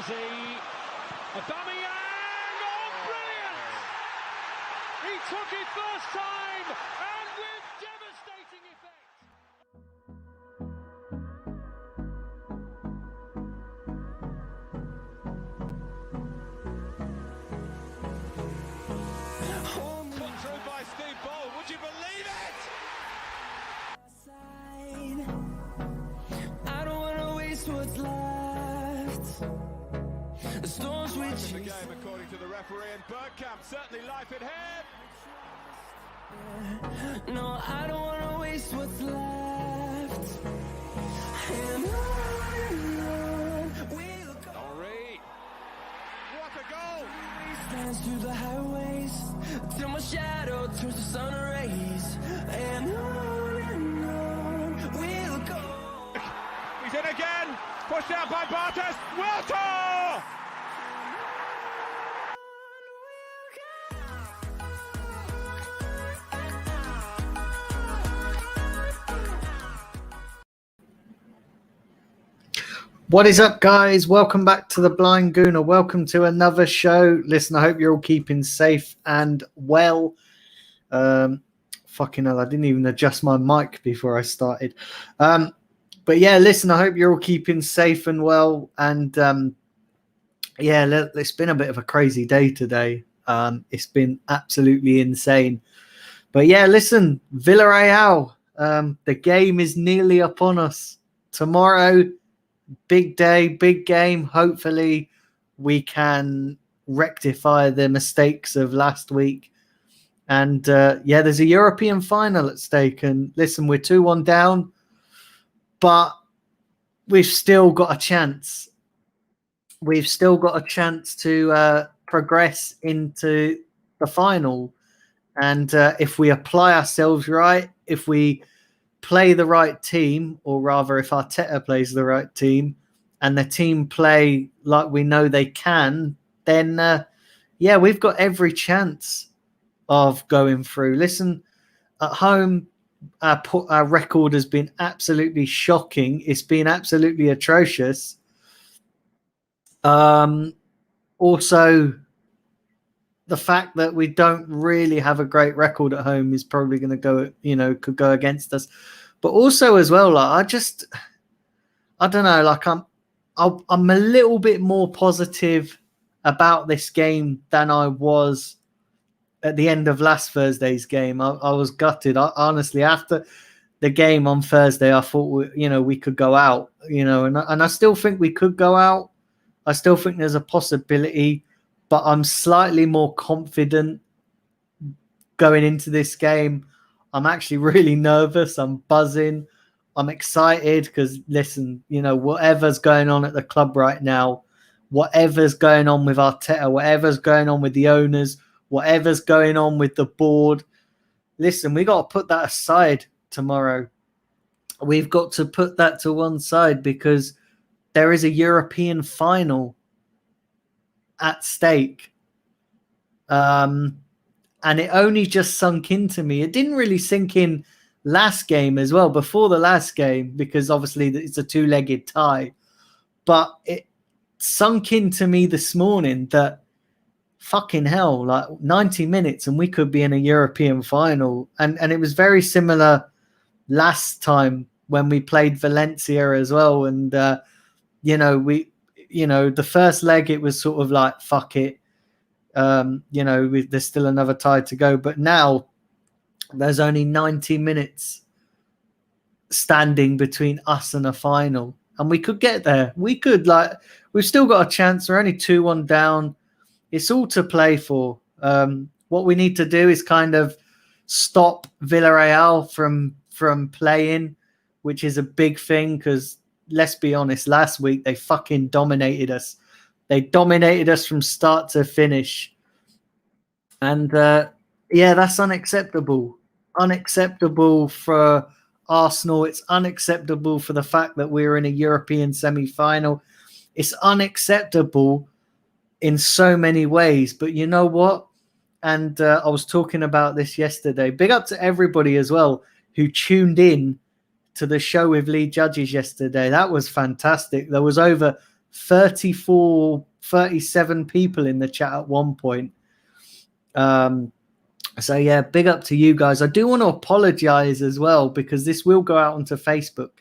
Chelsea. Aubameyang! Oh, brilliant! He took it first time and with devastating effect. Put through by Steve Bold. Would you believe it? I don't want to waste what's left. The storms we chase. The game, according to the referee, and Bergkamp certainly life in head. No, I don't want to waste what's left. And on we'll go. Henri. What a goal! Dance through the highways till my shadow turns to sun rays. And on we'll go. He's in again. Pushed out by Bartes. Wiltor! What is up, guys? Welcome back to the Blind Gooner. Welcome to another show. Listen, I hope you're all keeping safe and well. Fucking hell, I didn't even adjust my mic before I started. But yeah, listen, I hope you're all keeping safe and well. And yeah, it's been a bit of a crazy day today. It's been absolutely insane. But yeah, listen, Villarreal, the game is nearly upon us. Tomorrow, big day, big game. Hopefully we can rectify the mistakes of last week. And yeah, there's a European final at stake. And listen, we're 2-1 down, but we've still got a chance. We've still got a chance to progress into the final. And if we apply ourselves right, if we play the right team, or rather if Arteta plays the right team and the team play like we know they can, then yeah, we've got every chance of going through. Listen, at home, our record has been absolutely shocking. It's been absolutely atrocious. Also, the fact that we don't really have a great record at home is probably going to go, could go against us. But also as well, like I don't know, like I'm a little bit more positive about this game than I was at the end of last Thursday's game. I was gutted. Honestly, after the game on Thursday, I thought we could go out, and I still think we could go out. I still think there's a possibility, but I'm slightly more confident going into this game. I'm actually really nervous. I'm buzzing. I'm excited because, listen, whatever's going on at the club right now, whatever's going on with Arteta, whatever's going on with the owners, whatever's going on with the board, listen, we got to put that aside tomorrow. We've got to put that to one side because there is a European final at stake. And it only just sunk into me. It didn't really sink in last game as well, before the last game, because obviously it's a two-legged tie. But it sunk into me this morning that fucking hell, like 90 minutes and we could be in a European final. And it was very similar last time when we played Valencia as well. And, the first leg, it was sort of like, fuck it. There's still another tie to go. But now there's only 90 minutes standing between us and a final. And we could get there. We could, we've still got a chance. We're only 2-1 down. It's all to play for. What we need to do is kind of stop Villarreal from playing, which is a big thing because, let's be honest, last week they fucking dominated us. They dominated us from start to finish. And, yeah, that's unacceptable. Unacceptable for Arsenal. It's unacceptable for the fact that we're in a European semi-final. It's unacceptable in so many ways. But you know what? And I was talking about this yesterday. Big up to everybody as well who tuned in to the show with Lee Judges yesterday. That was fantastic. There was over 34, 37 people in the chat at one point. So yeah, big up to you guys. I do want to apologize as well, because this will go out onto Facebook.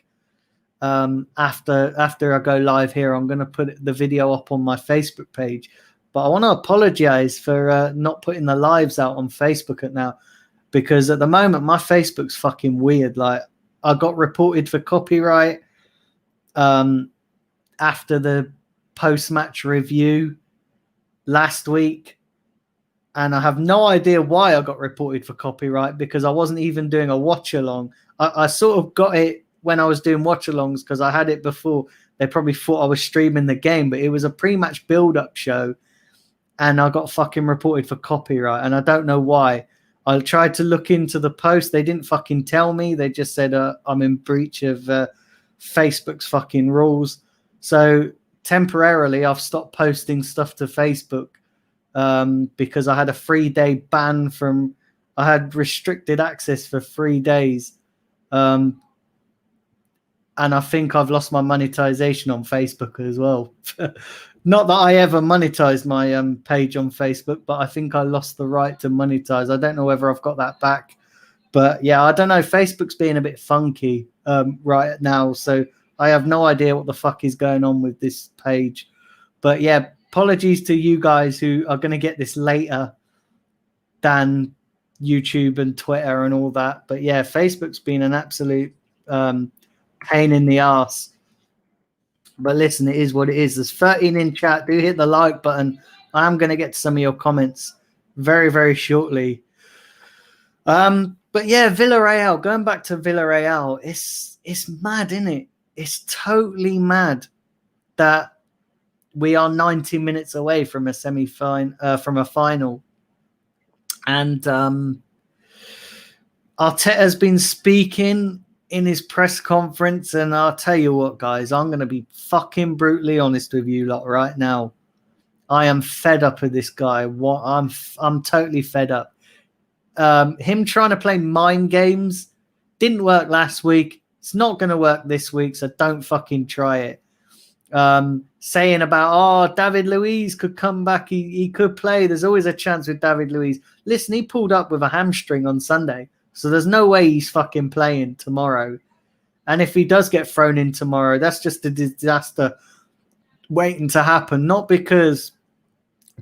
After I go live here, I'm going to put the video up on my Facebook page. But I want to apologize for not putting the lives out on Facebook at now, because at the moment my Facebook's fucking weird. Like, I got reported for copyright after the post-match review last week, and I have no idea why I got reported for copyright, because I wasn't even doing a watch-along. I sort of got it when I was doing watch-alongs, because I had it before. They probably thought I was streaming the game, but it was a pre-match build-up show, and I got fucking reported for copyright, and I don't know why. I tried to look into the post. They didn't fucking tell me. They just said I'm in breach of Facebook's fucking rules. So temporarily, I've stopped posting stuff to Facebook because I had a 3-day ban from. I had restricted access for 3 days, and I think I've lost my monetization on Facebook as well. Not that I ever monetized my page on Facebook, but I think I lost the right to monetize. I don't know whether I've got that back. But yeah, I don't know. Facebook's being a bit funky right now. So I have no idea what the fuck is going on with this page. But yeah, apologies to you guys who are going to get this later than YouTube and Twitter and all that. But yeah, Facebook's been an absolute pain in the ass. But listen, it is what it is. There's 13 in chat. Do hit the like button. I am going to get to some of your comments very, very shortly. But yeah, Villarreal. Going back to Villarreal, it's mad, isn't it? It's totally mad that we are 90 minutes away from a from a final, and Arteta's been speaking in his press conference, and I'll tell you what, guys, I'm going to be fucking brutally honest with you lot right now. I am fed up with this guy. I'm totally fed up. Him trying to play mind games didn't work last week. It's not going to work this week, so don't fucking try it. Saying about, David Luiz could come back. He could play. There's always a chance with David Luiz. Listen, he pulled up with a hamstring on Sunday. So there's no way he's fucking playing tomorrow. And if he does get thrown in tomorrow, that's just a disaster waiting to happen. Not because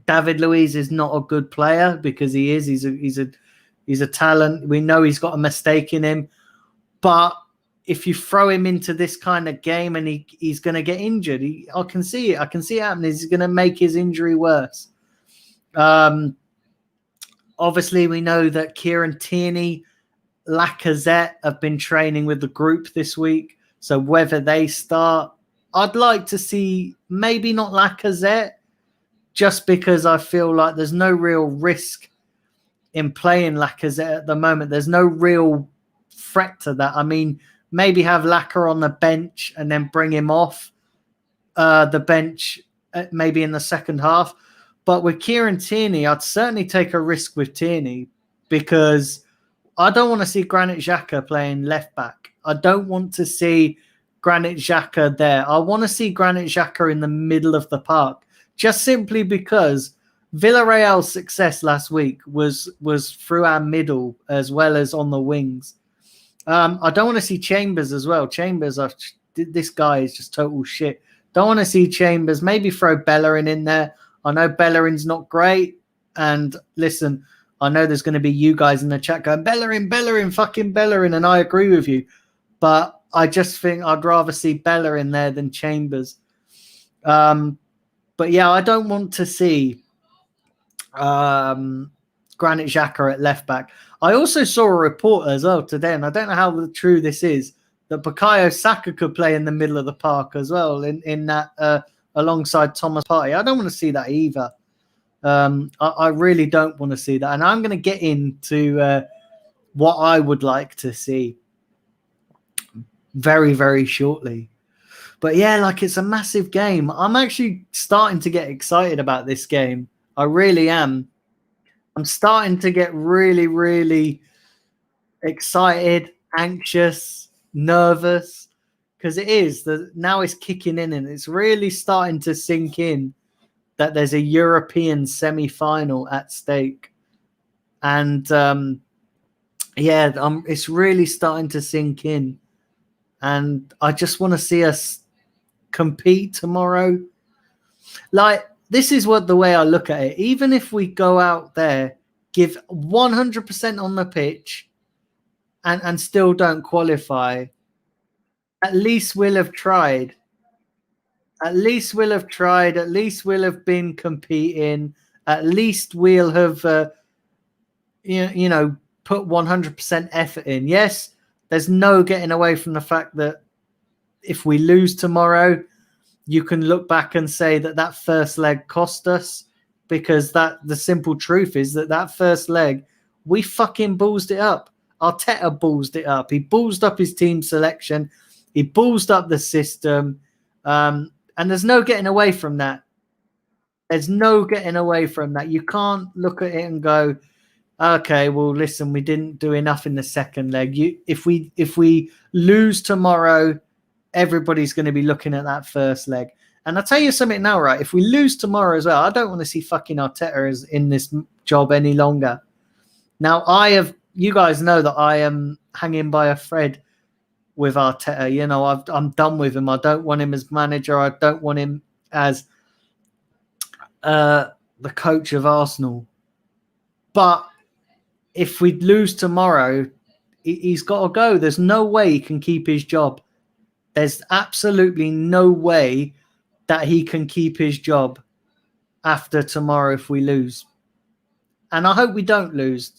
David Luiz is not a good player, because he is. He's a talent. We know he's got a mistake in him. But if you throw him into this kind of game and he's going to get injured, I can see it. I can see it happening. He's going to make his injury worse. Obviously, we know that Kieran Tierney, Lacazette have been training with the group this week. So whether they start, I'd like to see maybe not Lacazette, just because I feel like there's no real risk in playing Lacazette at the moment. There's no real threat to that. I mean, maybe have Lacazette on the bench and then bring him off the bench maybe in the second half. But with Kieran Tierney, I'd certainly take a risk with Tierney, because I don't want to see Granit Xhaka playing left back. I don't want to see Granit Xhaka there. I want to see Granit Xhaka in the middle of the park, just simply because Villarreal's success last week was through our middle as well as on the wings. I don't want to see Chambers as well. Chambers, this guy is just total shit. Don't want to see Chambers. Maybe throw Bellerin in there. I know Bellerin's not great. And listen, I know there's going to be you guys in the chat going, Bellerin, fucking Bellerin, and I agree with you. But I just think I'd rather see Bellerin there than Chambers. But yeah, I don't want to see Granit Xhaka at left back. I also saw a report as well today, and I don't know how true this is, that Bukayo Saka could play in the middle of the park as well in that alongside Thomas Partey. I don't want to see that either. I really don't want to see that. And I'm going to get into what I would like to see very, very shortly. But yeah, like, it's a massive game. I'm actually starting to get excited about this game. I really am. I'm starting to get really, really excited, anxious, nervous, because it is. Now it's kicking in and it's really starting to sink in that there's a European semi-final at stake. And it's really starting to sink in. And I just want to see us compete tomorrow. Like, this is the way I look at it. Even if we go out there, give 100% on the pitch and still don't qualify, at least we'll have tried. At least we'll have tried. At least we'll have been competing. At least we'll have, put 100% effort in. Yes, there's no getting away from the fact that if we lose tomorrow, you can look back and say that first leg cost us, because the simple truth is that first leg, we fucking ballsed it up. Arteta ballsed it up. He ballsed up his team selection. He ballsed up the system. And there's no getting away from that. There's no getting away from that. You can't look at it and go, okay, well, listen, we didn't do enough in the second leg. If we lose tomorrow, everybody's going to be looking at that first leg. And I'll tell you something now, right? If we lose tomorrow as well, I don't want to see fucking Arteta in this job any longer. Now, you guys know that I am hanging by a thread with Arteta. I'm done with him. I don't want him as manager. I don't want him as the coach of Arsenal. But if we lose tomorrow, he's got to go. There's no way he can keep his job. There's absolutely no way that he can keep his job after tomorrow if we lose. And I hope we don't lose.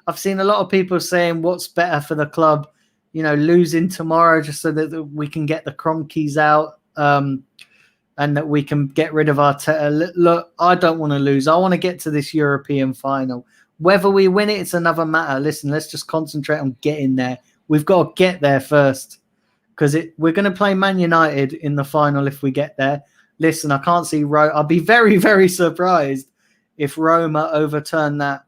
I've seen a lot of people saying what's better for the club, losing tomorrow just so that we can get the Cronkies out and that we can get rid of Arteta. Look, I don't want to lose. I want to get to this European final. Whether we win it, it's another matter. Listen, let's just concentrate on getting there. We've got to get there first, because we're going to play Man United in the final if we get there. Listen, I can't see I'll be very, very surprised if Roma overturn that.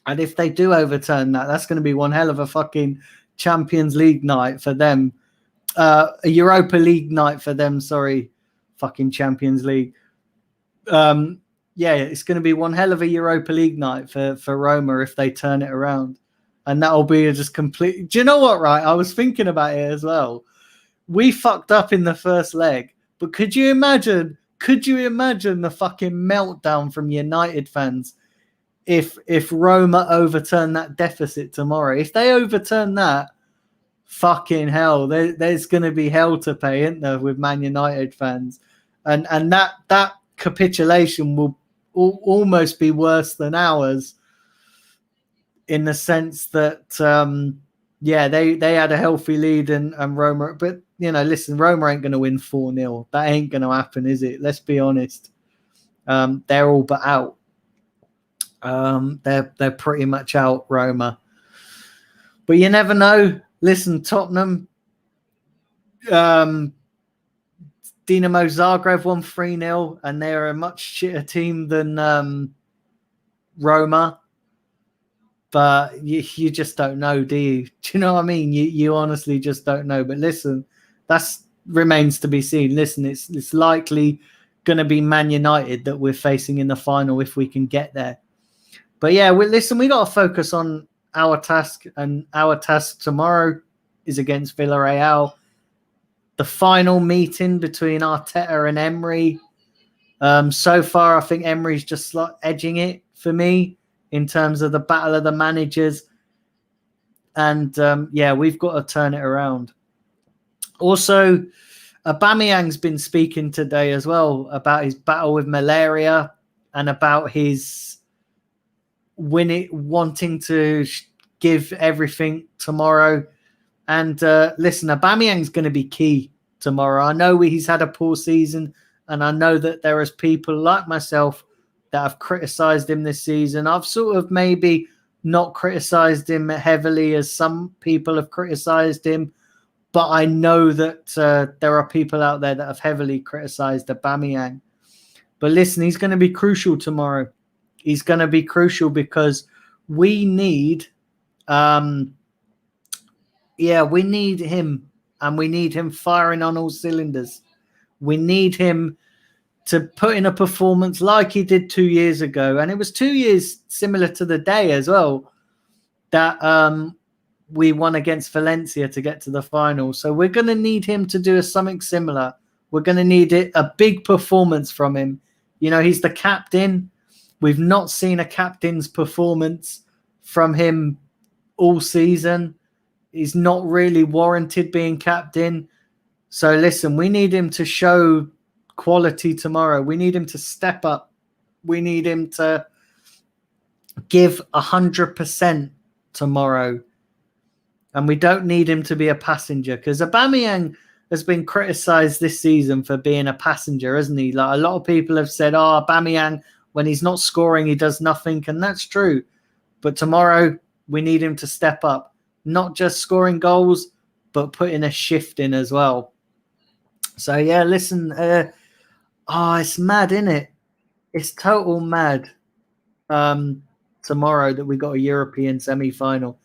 And if they do overturn that, that's going to be one hell of a fucking Champions League night for them. A Europa League night for them, sorry. Fucking Champions League. It's going to be one hell of a Europa League night for Roma if they turn it around. And that'll be just complete. Do you know what, right? I was thinking about it as well. We fucked up in the first leg. But could you imagine the fucking meltdown from United fans if Roma overturn that deficit tomorrow? If they overturn that, fucking hell, there's going to be hell to pay, isn't there, with Man United fans? And that capitulation will almost be worse than ours, in the sense that they had a healthy lead and Roma, but listen, Roma ain't going to win 4-0. That ain't going to happen, is it? Let's be honest. They're all but out. They're pretty much out, Roma. But you never know. Listen, Tottenham, Dinamo Zagreb won 3-0, and they're a much shitter team than Roma. But you just don't know, do you? Do you know what I mean? You honestly just don't know. But listen, that remains to be seen. Listen, it's likely going to be Man United that we're facing in the final if we can get there. But yeah, we got to focus on our task, and our task tomorrow is against Villarreal. The final meeting between Arteta and Emery. So far, I think Emery's just edging it for me in terms of the battle of the managers. And we've got to turn it around. Also, Aubameyang's been speaking today as well about his battle with malaria and about his wanting to give everything tomorrow. And listen, Aubameyang's going to be key tomorrow. I know he's had a poor season, and I know that there is people like myself that have criticised him this season. I've sort of maybe not criticised him heavily as some people have criticised him, but I know that there are people out there that have heavily criticised Aubameyang. But listen, he's going to be crucial tomorrow. He's going to be crucial because we need, we need him and we need him firing on all cylinders. We need him to put in a performance like he did 2 years ago. And it was 2 years similar to the day as well that we won against Valencia to get to the final. So we're going to need him to do something similar. We're going to need a big performance from him. You know, he's the captain. We've not seen a captain's performance from him all season. He's not really warranted being captain. So listen, we need him to show quality tomorrow. We need him to step up. We need him to give 100% tomorrow. And we don't need him to be a passenger, because Aubameyang has been criticised this season for being a passenger, hasn't he? Like, a lot of people have said, oh, Aubameyang, when he's not scoring, he does nothing. And that's true. But tomorrow, we need him to step up. Not just scoring goals, but putting a shift in as well. So, yeah, listen. It's mad, isn't it? It's total mad tomorrow that we got a European semi-final.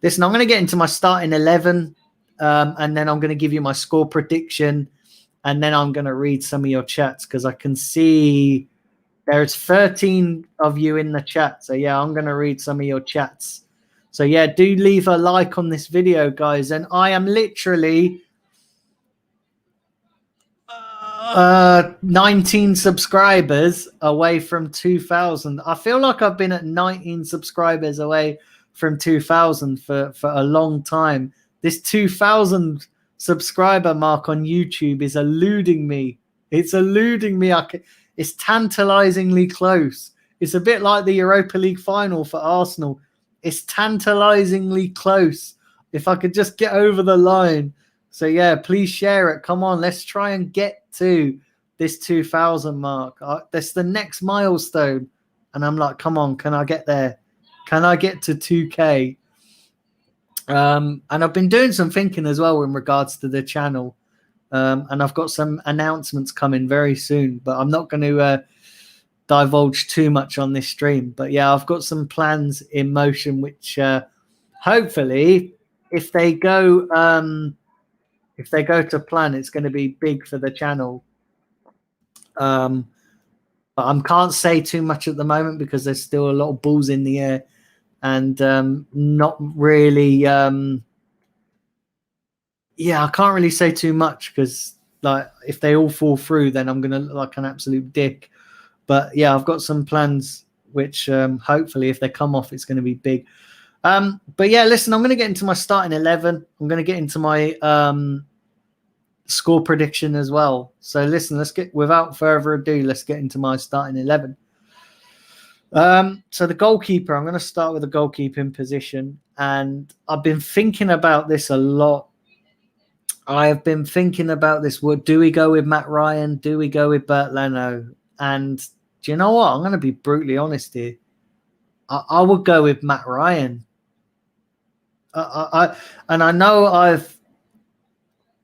Listen, I'm going to get into my starting 11, and then I'm going to give you my score prediction, and then I'm going to read some of your chats, because I can see there's 13 of you in the chat. So, yeah, I'm going to read some of your chats. So, yeah, do leave a like on this video, guys. And I am literally 19 subscribers away from 2,000. I feel like I've been at 19 subscribers away from 2,000 for a long time. This 2,000 subscriber mark on YouTube is eluding me. It's eluding me. It's tantalizingly close. It's a bit like the Europa League final for Arsenal. It's tantalizingly close. If I could just get over the line. So, yeah, please share it. Come on, let's try and get to this 2,000 mark. That's the next milestone. And I'm like, come on, can I get there? Can I get to 2K? And I've been doing some thinking as well in regards to the channel. And I've got some announcements coming very soon. But I'm not going to divulge too much on this stream. But, yeah, I've got some plans in motion, which hopefully, if they go to plan, it's going to be big for the channel. But I can't say too much at the moment because there's still a lot of balls in the air, and not really. I can't really say too much because, like, if they all fall through, then I'm gonna look like an absolute dick. But yeah, I've got some plans which hopefully, if they come off, it's going to be big. But yeah, listen, I'm going to get into my starting 11. I'm going to get into my score prediction as well. So listen, without further ado, let's get into my starting 11. So the goalkeeper, I'm going to start with the goalkeeping position. And I've been thinking about this a lot. I have been thinking about this. Do we go with Matt Ryan? Do we go with Bert Leno? And do you know what? I'm going to be brutally honest here. I would go with Matt Ryan. And I know I've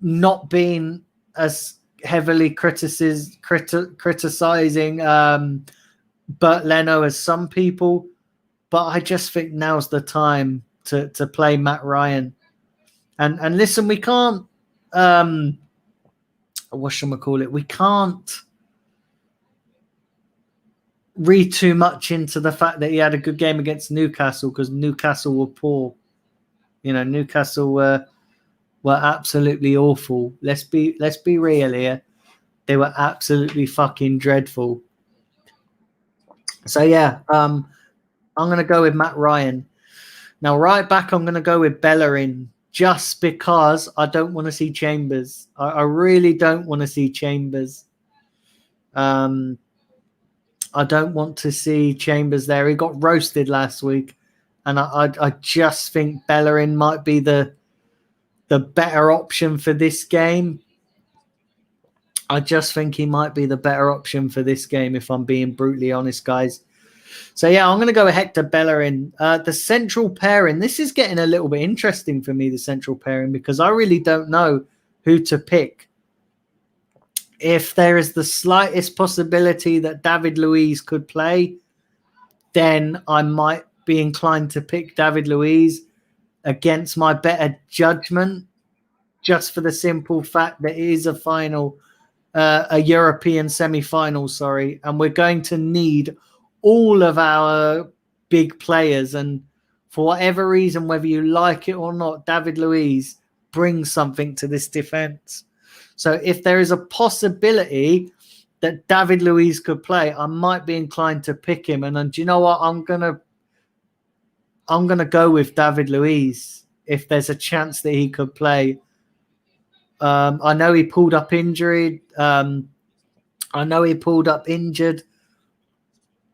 not been as heavily criticizing Bert Leno as some people, but I just think now's the time to play Matt Ryan. And listen, we can't we can't read too much into the fact that he had a good game against Newcastle, because Newcastle were poor. You know, Newcastle were absolutely awful. Let's be real here. They were absolutely fucking dreadful. So yeah, I'm gonna go with Matt Ryan. Now, right back, I'm gonna go with Bellerin, just because I don't want to see Chambers. I really don't want to see Chambers. I don't want to see Chambers there. He got roasted last week, and I just think Bellerin might be the better option for this game. I just think he might be the better option for this game, if I'm being brutally honest, guys. So, yeah, I'm going to go with Hector Bellerin. The central pairing, this is getting a little bit interesting for me, the central pairing, because I really don't know who to pick. If there is the slightest possibility that David Luiz could play, then I might be inclined to pick David Luiz against my better judgment. just for the simple fact that it is a final, a European semi-final, sorry, and we're going to need all of our big players. And for whatever reason, whether you like it or not, David Luiz brings something to this defense. So if there is a possibility that David Luiz could play, I might be inclined to pick him. And do you know what? I'm gonna go with David Luiz if there's a chance that he could play. I know he pulled up injured.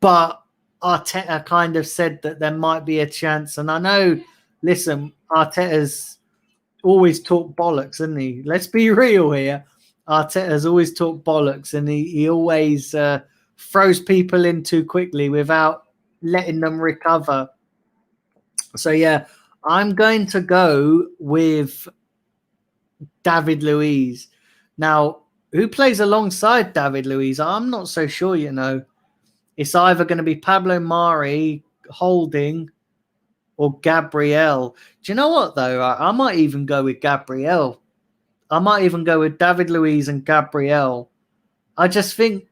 But Arteta kind of said that there might be a chance. And I know, listen, Arteta's always talked bollocks, isn't he? Let's be real here. Arteta's always talked bollocks, and he always throws people in too quickly without letting them recover. So, yeah, I'm going to go with David Luiz. Now, who plays alongside David Luiz? I'm not so sure, you know. It's either going to be Pablo Mari, Holding, or Gabriel. Do you know what, though? I might even go with Gabriel. I might even go with David Luiz and Gabriel. I just think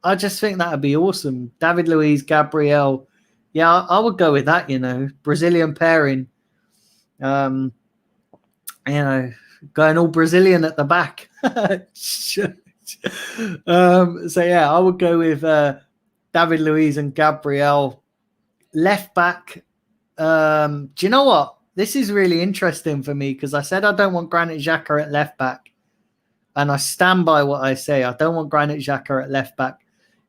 that would be awesome. David Luiz, Gabriel. Yeah, I would go with that, you know. Brazilian pairing. You know, going all Brazilian at the back. So, yeah, I would go with David Luiz and Gabriel. Left back. Do you know what? This is really interesting for me because I said I don't want Granit Xhaka at left back. And I stand by what I say. I don't want Granit Xhaka at left back.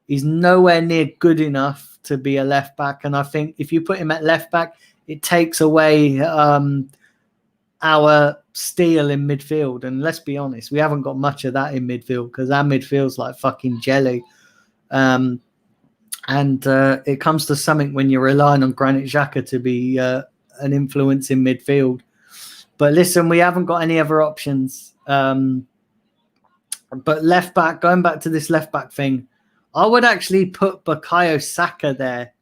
He's nowhere near good enough to be a left back. And I think if you put him at left back, it takes away our steel in midfield. And let's be honest, we haven't got much of that in midfield because our midfield's like fucking jelly. And it comes to something when you're relying on Granit Xhaka to be an influence in midfield. But listen, we haven't got any other options. But left back, going back to this left back thing, I would actually put Bukayo Saka there.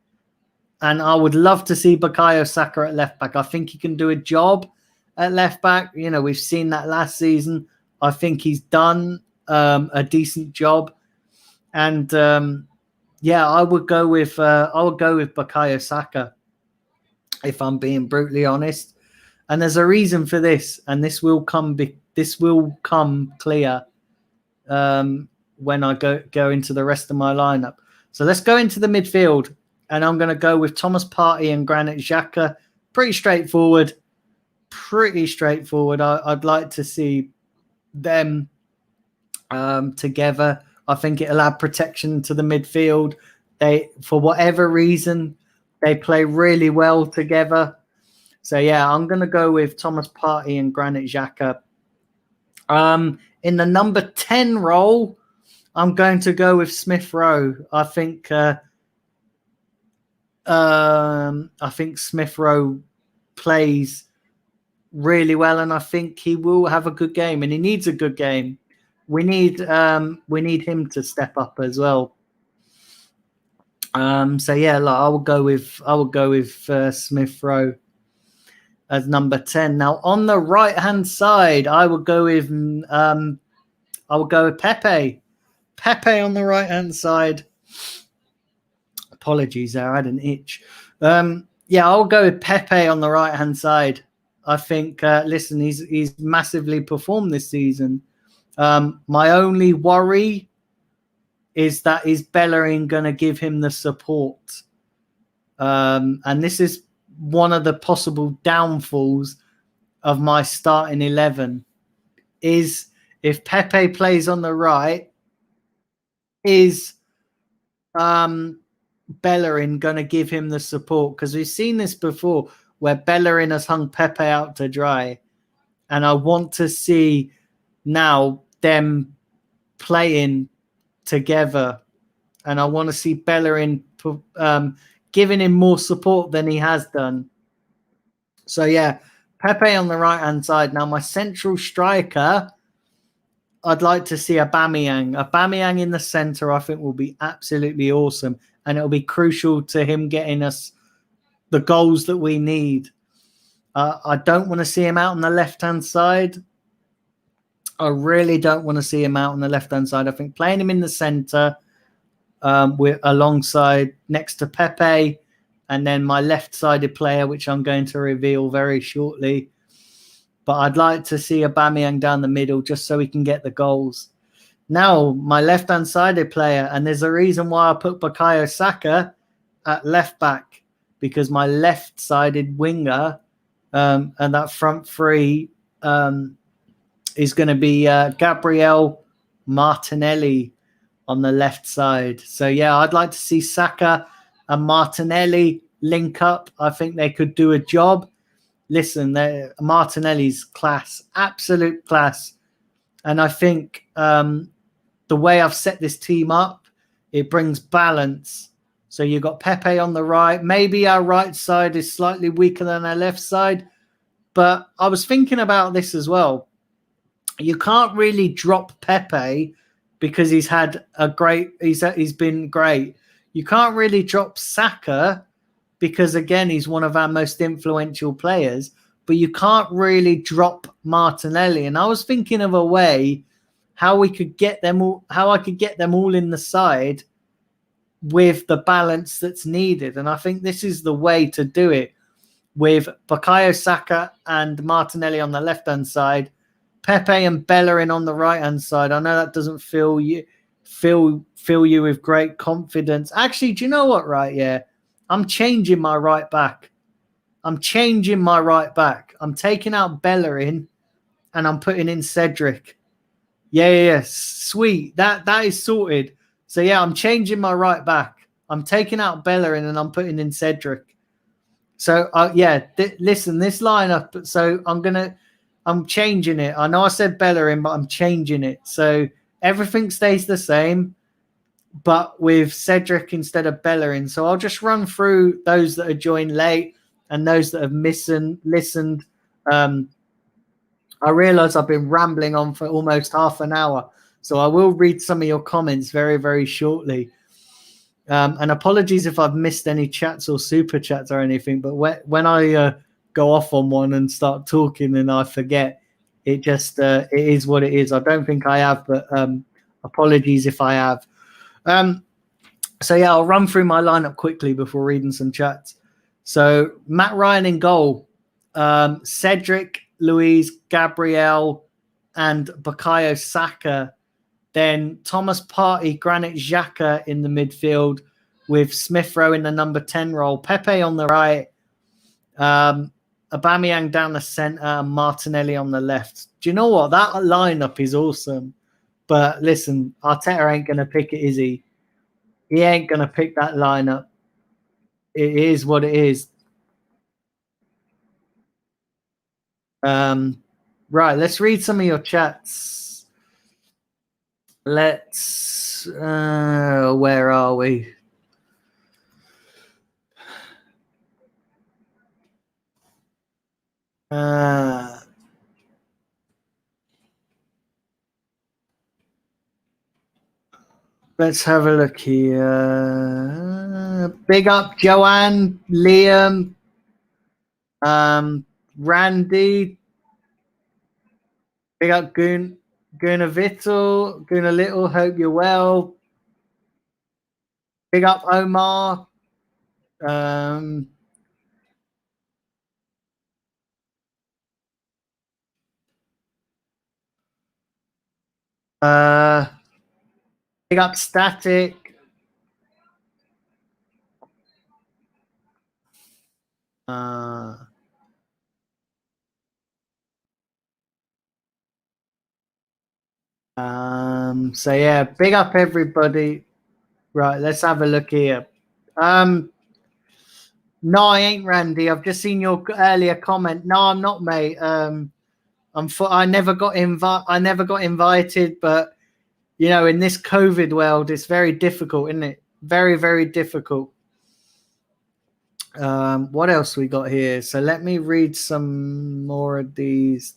And I would love to see Bukayo Saka at left back. I think he can do a job at left back. You know, we've seen that last season. I think he's done a decent job. And yeah, I would go with Bukayo Saka, if I'm being brutally honest. And there's a reason for this, and this will come clear when I go into the rest of my lineup. So let's go into the midfield, and I'm going to go with Thomas Partey and Granit Xhaka. Pretty straightforward. I'd like to see them together. I think it'll add protection to the midfield. They, for whatever reason, they play really well together. So, yeah, I'm going to go with Thomas Partey and Granit Xhaka. In the number 10 role, I'm going to go with Smith Rowe. I think Smith Rowe plays really well, and I think he will have a good game, and he needs a good game. We need him to step up as well. So yeah, like, I will go with Smith Rowe as number 10. Now on the right hand side, I will go with Pepe. Pepe on the right hand side. Apologies there, I had an itch. Yeah, I'll go with Pepe on the right hand side. I think listen, he's massively performed this season. My only worry is that is Bellerin going to give him the support? And this is one of the possible downfalls of my starting 11 is if Pepe plays on the right, is Bellerin going to give him the support? Because we've seen this before where Bellerin has hung Pepe out to dry. And I want to see now them playing together, and I want to see Bellerin giving him more support than he has done. So yeah, Pepe on the right hand side. Now my central striker, I'd like to see Aubameyang in the center. I think will be absolutely awesome, and it'll be crucial to him getting us the goals that we need. I don't want to see him out on the left hand side. I really don't want to see him out on the left-hand side. I think playing him in the centre with alongside next to Pepe, and then my left-sided player, which I'm going to reveal very shortly. But I'd like to see Aubameyang down the middle just so he can get the goals. Now, my left-hand sided player, and there's a reason why I put Bukayo Saka at left back, because my left-sided winger and that front three is going to be Gabriel Martinelli on the left side. So, yeah, I'd like to see Saka and Martinelli link up. I think they could do a job. Listen, Martinelli's class, absolute class. And I think the way I've set this team up, it brings balance. So you've got Pepe on the right. Maybe our right side is slightly weaker than our left side. But I was thinking about this as well. You can't really drop Pepe because he's had a great, he's been great. You can't really drop Saka because, again, he's one of our most influential players. But you can't really drop Martinelli. And I was thinking of a way how we could get them all, how I could get them all in the side with the balance that's needed. And I think this is the way to do it, with Bukayo Saka and Martinelli on the left-hand side, Pepe and Bellerin on the right-hand side. I know that doesn't fill you with great confidence. Actually, do you know what, right? Yeah, I'm changing my right back. I'm taking out Bellerin and I'm putting in Cedric. Yeah. Sweet. That is sorted. So, yeah, I'm changing my right back. I'm taking out Bellerin and I'm putting in Cedric. So, listen, this lineup. So, I'm changing it. I know I said Bellerin, but I'm changing it. So, everything stays the same, but with Cedric instead of Bellerin. So, I'll just run through those that are joined late and those that have listened. I realise I've been rambling on for almost half an hour. So I will read some of your comments very, very shortly. And apologies if I've missed any chats or super chats or anything. But when I go off on one and start talking and I forget, it just it is what it is. I don't think I have, but apologies if I have. So, yeah, I'll run through my lineup quickly before reading some chats. So Matt Ryan in goal, Cedric, Luiz, Gabriel, and Bukayo Saka. Then Thomas Partey, Granit Xhaka in the midfield with Smith Rowe in the number 10 role. Pepe on the right, Aubameyang down the centre, and Martinelli on the left. Do you know what? That lineup is awesome. But listen, Arteta ain't going to pick it, is he? He ain't going to pick that lineup. It is what it is. Right, let's read some of your chats. Let's where are we? Let's have a look here. Big up Joanne, Liam, Randy. Big up Guna Little. Hope you're well. Big up Omar. Big up Static. So yeah, big up everybody. Right, let's have a look here. No, I ain't Randy. I've just seen your earlier comment. No, I'm not, mate. I never got invited, but you know, in this COVID world, it's very difficult, isn't it? Very, very difficult. What else we got here? So let me read some more of these.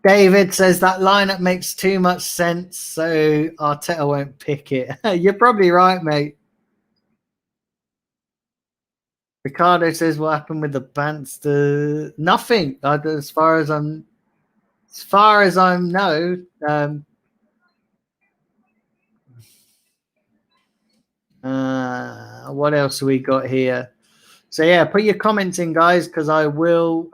David says that lineup makes too much sense, so Arteta won't pick it. You're probably right, mate. Ricardo says, "What happened with the Banster? Nothing. As far as I know." What else we got here? So yeah, put your comments in, guys, because I will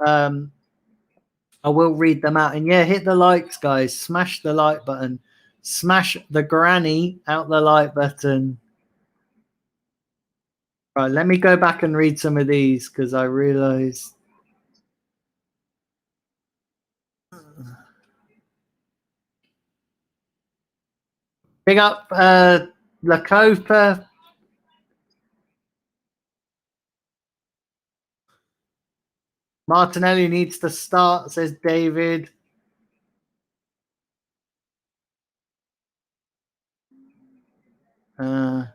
read them out. And yeah, hit the likes, guys. Smash the like button. Smash the granny out the like button. Right, let me go back and read some of these because I realized. Big up Lacopa. Martinelli needs to start, says David. Uh,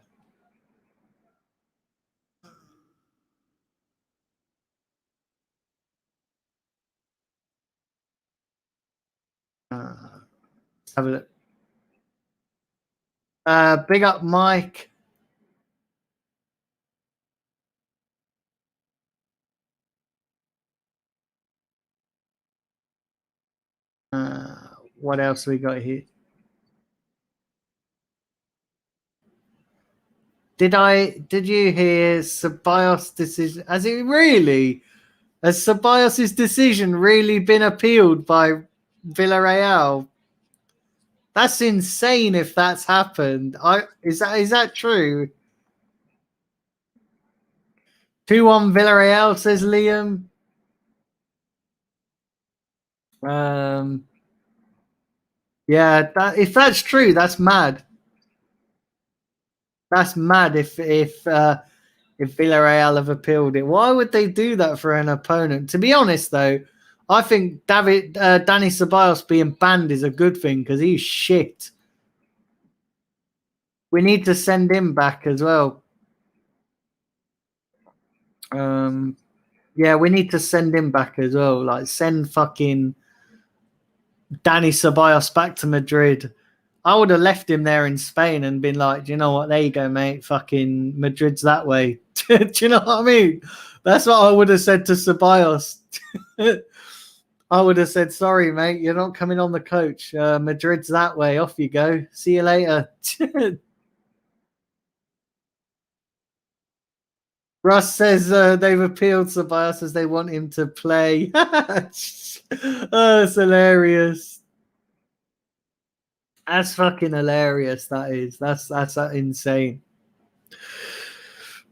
let's have a look. Big up Mike. What else we got here? Did you hear Ceballos' decision? Has Ceballos' decision really been appealed by Villarreal? That's insane if that's happened. Is that true? 2-1 Villarreal, says Liam. Yeah, if that's true, that's mad. That's mad if Villarreal have appealed it. Why would they do that for an opponent? To be honest, though, I think Danny Ceballos being banned is a good thing because he's shit. We need to send him back as well. Yeah, we need to send him back as well. Like, send fucking Danny Ceballos back to Madrid. I would have left him there in Spain and been like, do you know what? There you go, mate. Fucking Madrid's that way. Do you know what I mean? That's what I would have said to Ceballos. I would have said, sorry, mate, you're not coming on the coach. Madrid's that way. Off you go. See you later. Russ says they've appealed Ceballos as they want him to play. It's hilarious. That's fucking hilarious. That is. That's insane.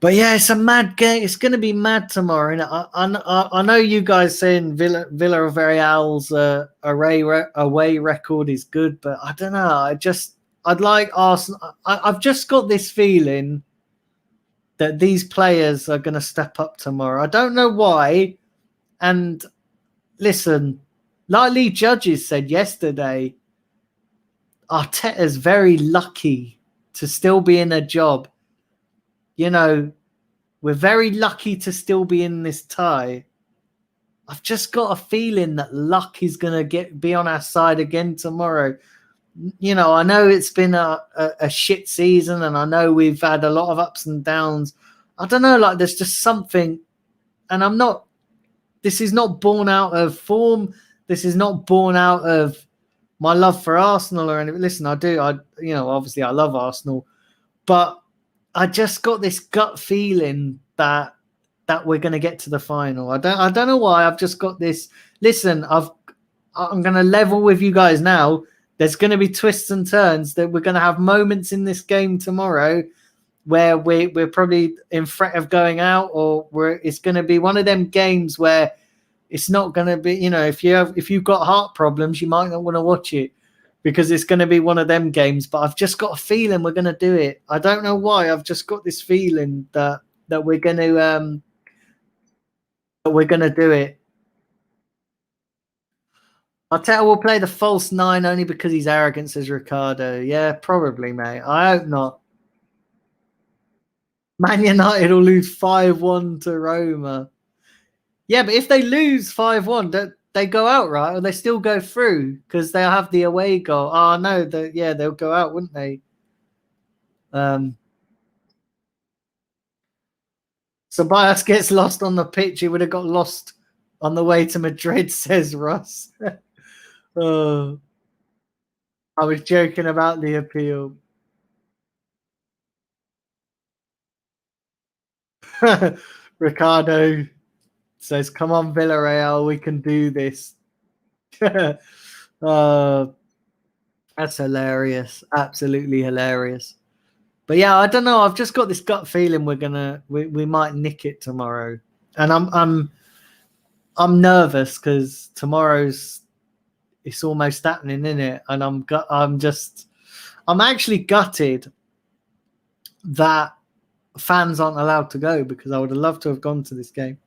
But yeah, it's a mad game. It's going to be mad tomorrow. And I know you guys saying Villarreal's away record is good, but I don't know. I'd like Arsenal. I've just got this feeling that these players are going to step up tomorrow. I don't know why. And listen, like Lee Judges said yesterday, Arteta's very lucky to still be in a job. You know, we're very lucky to still be in this tie. I've just got a feeling that luck is going to be on our side again tomorrow. You know, I know it's been a shit season and I know we've had a lot of ups and downs. I don't know, like there's just something, and this is not born out of form. This is not born out of my love for Arsenal or anything. Listen, obviously I love Arsenal, but I just got this gut feeling that we're going to get to the final. I don't know why. I've just got this. Listen, I'm going to level with you guys now. There's going to be twists and turns. That we're going to have moments in this game tomorrow where we're probably in threat of going out, or it's going to be one of them games where it's not going to be. You know, if you've got heart problems, you might not want to watch it because it's going to be one of them games. But I've just got a feeling we're going to do it. I don't know why. I've just got this feeling that we're going to do it. Arteta will play the false 9 only because he's arrogant, says Ricardo. Yeah, probably, mate. I hope not. Man United will lose 5-1 to Roma. Yeah, but if they lose 5-1, don't they go out, right? Or they still go through because they'll have the away goal. Oh, no. They'll go out, wouldn't they? Ceballos gets lost on the pitch. He would have got lost on the way to Madrid, says Russ. Oh, I was joking about the appeal. Ricardo says, come on, Villarreal, we can do this. That's hilarious. Absolutely hilarious. But yeah, I don't know. I've just got this gut feeling we might nick it tomorrow. And I'm nervous because tomorrow's it's almost happening, isn't it? And I'm actually gutted that fans aren't allowed to go because I would have loved to have gone to this game.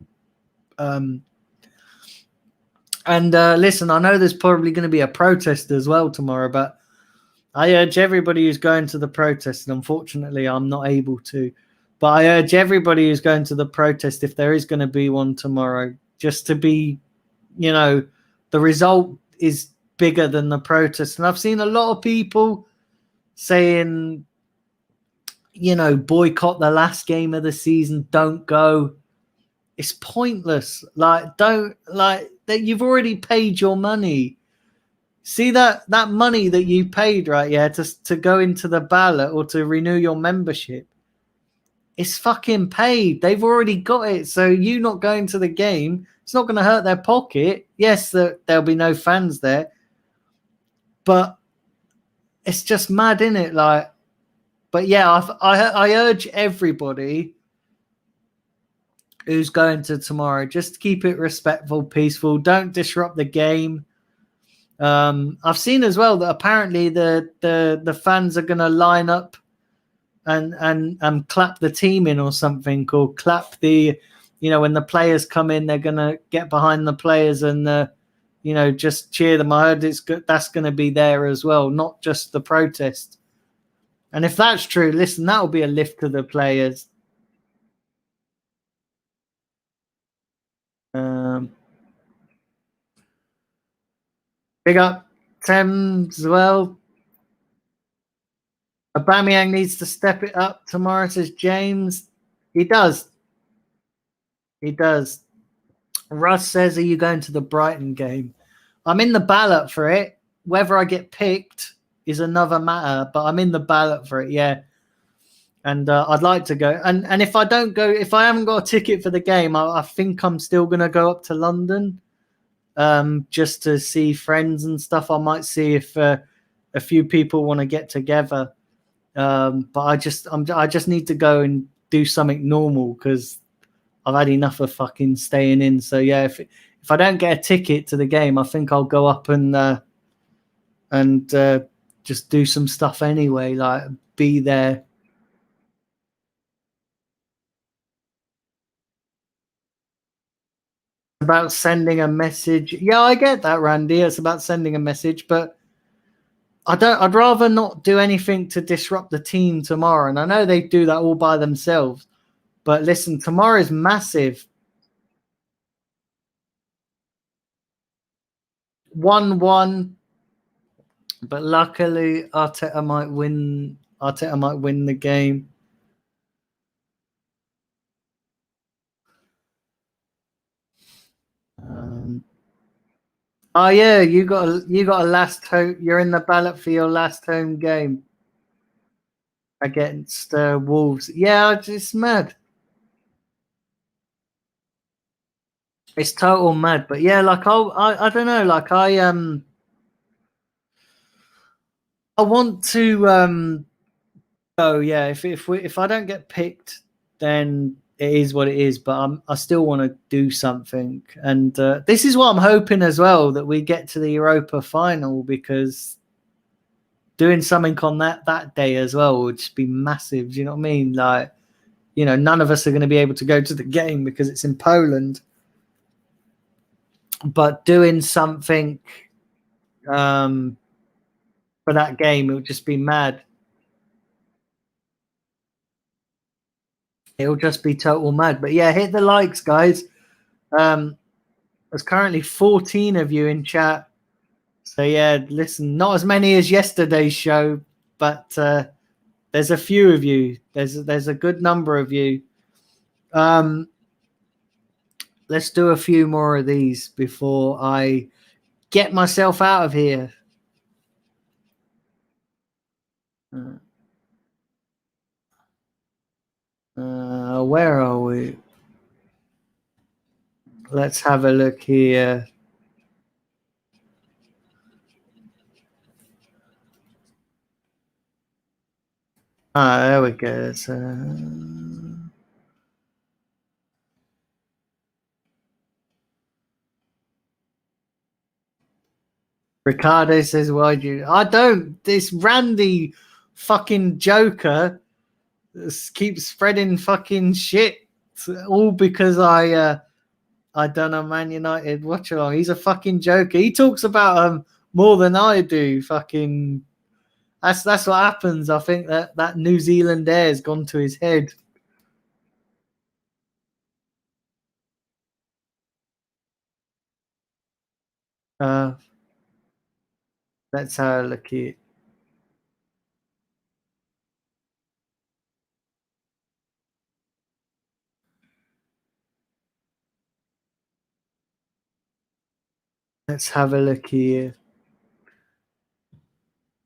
Listen, I know there's probably going to be a protest as well tomorrow, but I urge everybody who's going to the protest, and unfortunately I'm not able to, but I urge everybody who's going to the protest, if there is going to be one tomorrow, just to be, the result is bigger than the protest. And I've seen a lot of people saying, boycott the last game of the season, don't go. It's pointless. That you've already paid your money. See that money that you paid, right? Yeah, to go into the ballot or to renew your membership. It's fucking paid. They've already got it. So you not going to the game, it's not going to hurt their pocket. Yes, there'll be no fans there, but it's just mad, innit? But yeah, I urge everybody who's going to tomorrow, just keep it respectful, peaceful. Don't disrupt the game. I've seen as well that apparently the fans are going to line up and clap the team in or something, or clap the, when the players come in, they're going to get behind the players and, just cheer them. I heard that's going to be there as well, not just the protest. And if that's true, listen, that will be a lift to the players. Big up Thames as well. Aubameyang needs to step it up tomorrow, says James. He does. He does. Russ says, are you going to the Brighton game? I'm in the ballot for it. Whether I get picked is another matter, but I'm in the ballot for it, yeah. And I'd like to go. And if I don't go, if I haven't got a ticket for the game, I think I'm still going to go up to London just to see friends and stuff. I might see if a few people want to get together. But I just need to go and do something normal because I've had enough of fucking staying in. So yeah, if I don't get a ticket to the game, I think I'll go up and just do some stuff anyway, like be there. About sending a message. Yeah, I get that, Randy. It's about sending a message, but I'd rather not do anything to disrupt the team tomorrow. And I know they do that all by themselves. But listen, tomorrow is massive. 1-1. But luckily, Arteta might win the game. Oh yeah, you got a last home. You're in the ballot for your last home game against Wolves. Yeah, it's mad. It's total mad. But yeah, like I don't know. Like I want to go. Yeah, if I don't get picked, then it is what it is. But I still want to do something, and this is what I'm hoping as well, that we get to the Europa final, because doing something on that day as well would just be massive. Do you know what I mean? Like, none of us are going to be able to go to the game because it's in Poland, but doing something for that game, it would just be mad. It'll just be total mad. But yeah, hit the likes, guys. There's currently 14 of you in chat. So yeah, listen, not as many as yesterday's show, but there's a few of you. There's a good number of you. Let's do a few more of these before I get myself out of here. Where are we? Let's have a look here. There we go. Ricardo says, "Why do you?" I don't. This Randy fucking Joker keeps spreading fucking shit, all because I done a Man United watch along. He's a fucking joker. He talks about more than I do. Fucking. That's what happens. I think that New Zealand air has gone to his head. Let's have a look at it. Let's have a look here.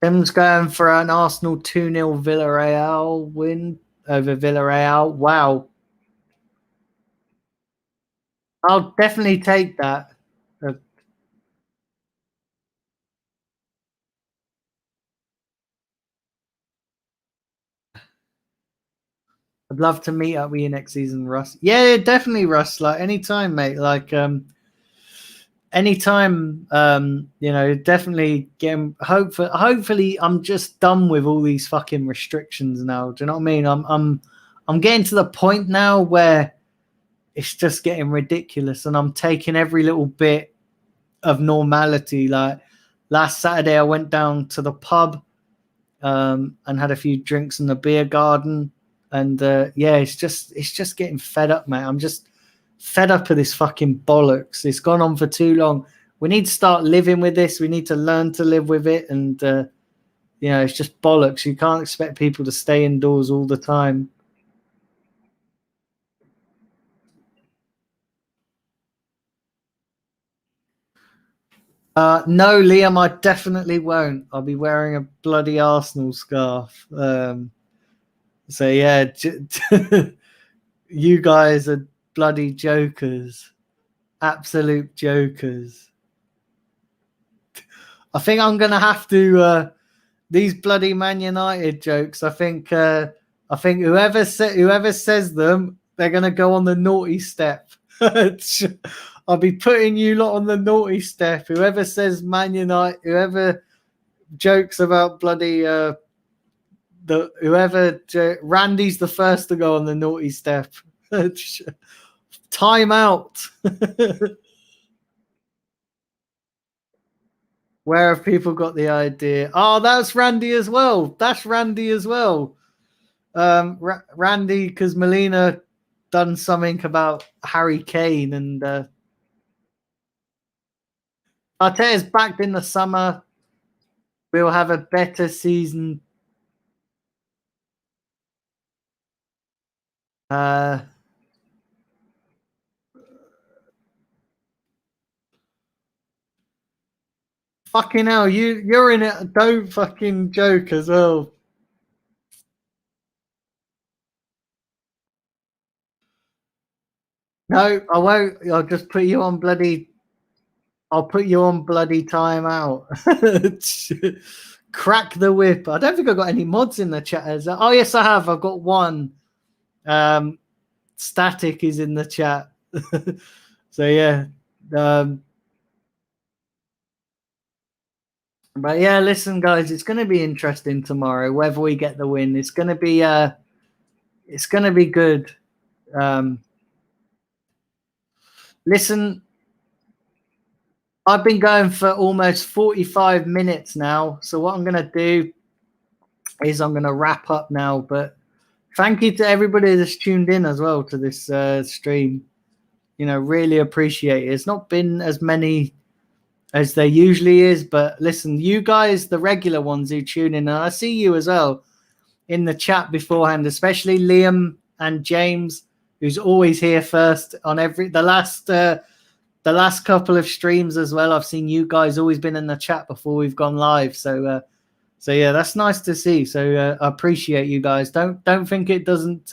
Tim's going for an Arsenal 2-0 Villarreal win over Villarreal. Wow. I'll definitely take that. I'd love to meet up with you next season, Russ. Yeah, definitely, Russ. Like anytime, mate. Like anytime. Definitely getting. Hopefully, I'm just done with all these fucking restrictions now. Do you know what I mean? I'm getting to the point now where it's just getting ridiculous, and I'm taking every little bit of normality. Like last Saturday, I went down to the pub and had a few drinks in the beer garden. And it's just getting fed up, mate. I'm just fed up of this fucking bollocks. It's gone on for too long. We need to start living with this. We need to learn to live with it. And, it's just bollocks. You can't expect people to stay indoors all the time. No, Liam, I definitely won't. I'll be wearing a bloody Arsenal scarf. So, yeah, you guys are bloody jokers. Absolute jokers. I think I'm going to have to these bloody Man United jokes. I think whoever says them, they're going to go on the naughty step. I'll be putting you lot on the naughty step. Whoever says Man United, whoever jokes about bloody Randy's the first to go on the naughty step. Time out. Where have people got the idea? Oh, that's Randy as well. That's Randy as well. Randy, because Melina done something about Harry Kane, and Arteta's back in the summer. We'll have a better season. Fucking hell, you're in it. Don't fucking joke as well. No, I won't. I'll just put you on bloody. I'll put you on bloody timeout. Crack the whip. I don't think I've got any mods in the chat. Oh yes, I have. I've got one. Static is in the chat. So yeah. But yeah, listen, guys, it's going to be interesting tomorrow. Whether we get the win, it's going to be good. Listen, I've been going for almost 45 minutes now. So what I'm going to do is I'm going to wrap up now. But thank you to everybody that's tuned in as well to this stream. Really appreciate it. It's not been as many as there usually is, but listen, you guys, the regular ones who tune in, and I see you as well in the chat beforehand, especially Liam and James, who's always here first on the last couple of streams as well. I've seen you guys always been in the chat before we've gone live. So yeah, that's nice to see. So I appreciate you guys. Don't think it doesn't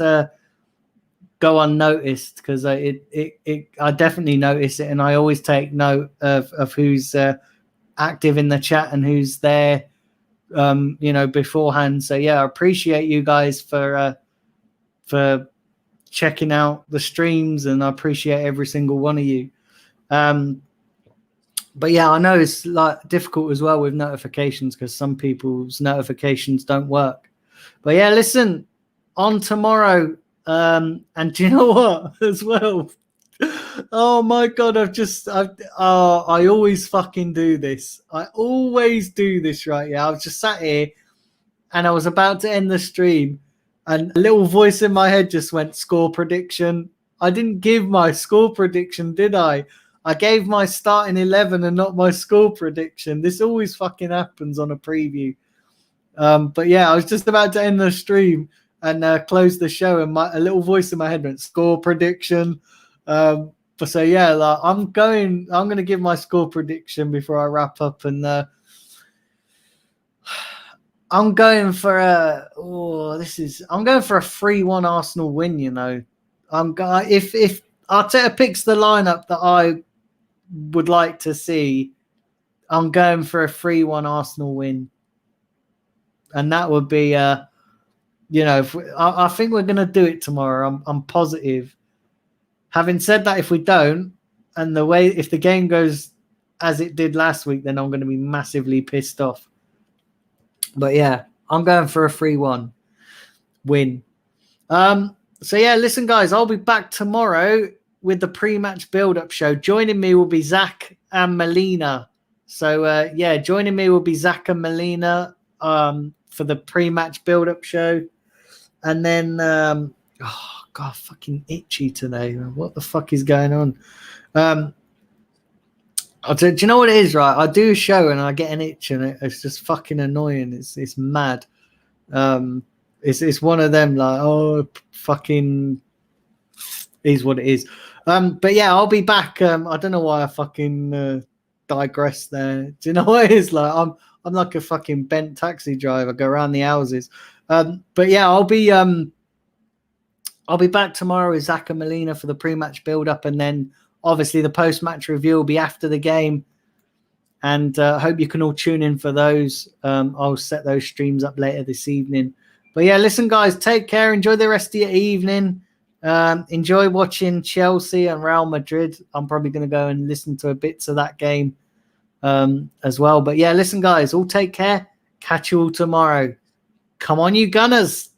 go unnoticed, because I definitely notice it, and I always take note of who's active in the chat and who's there, beforehand. So yeah, I appreciate you guys for checking out the streams, and I appreciate every single one of you. But yeah, I know it's like difficult as well with notifications, because some people's notifications don't work. But yeah, listen, on tomorrow, and do you know what as well? Oh my God, I always fucking do this. I always do this, right? Yeah, I was just sat here and I was about to end the stream, and a little voice in my head just went, score prediction. I didn't give my score prediction, did I? I gave my starting 11 and not my score prediction. This always fucking happens on a preview. But yeah, I was just about to end the stream and close the show, and a little voice in my head went, score prediction. But so yeah, I'm going to give my score prediction before I wrap up, and I'm going for a 3-1 Arsenal win. If Arteta picks the lineup that I would like to see, I'm going for a 3-1 Arsenal win, and that would be I think we're going to do it tomorrow. I'm positive. Having said that, if we don't, and if the game goes as it did last week, then I'm going to be massively pissed off. But yeah, I'm going for a 3-1 win. So yeah, listen, guys, I'll be back tomorrow with the pre-match build-up show. Joining me will be Zach and Melina. So yeah, joining me will be Zach and Melina for the pre-match build-up show. And then, oh God, fucking itchy today. What the fuck is going on? Do you know what it is, right? I do a show and I get an itch, and it's just fucking annoying. It's mad. It's one of them, like, oh, fucking is what it is. But yeah, I'll be back. I don't know why I fucking digress there. Do you know what it is? Like, I'm like a fucking bent taxi driver. I go around the houses. But yeah, I'll be back tomorrow with Zach and Melina for the pre-match build-up, and then obviously the post-match review will be after the game. And I hope you can all tune in for those. I'll set those streams up later this evening. But yeah, listen, guys, take care. Enjoy the rest of your evening. Enjoy watching Chelsea and Real Madrid. I'm probably going to go and listen to a bits of that game as well. But yeah, listen, guys, all take care. Catch you all tomorrow. Come on, you Gunners.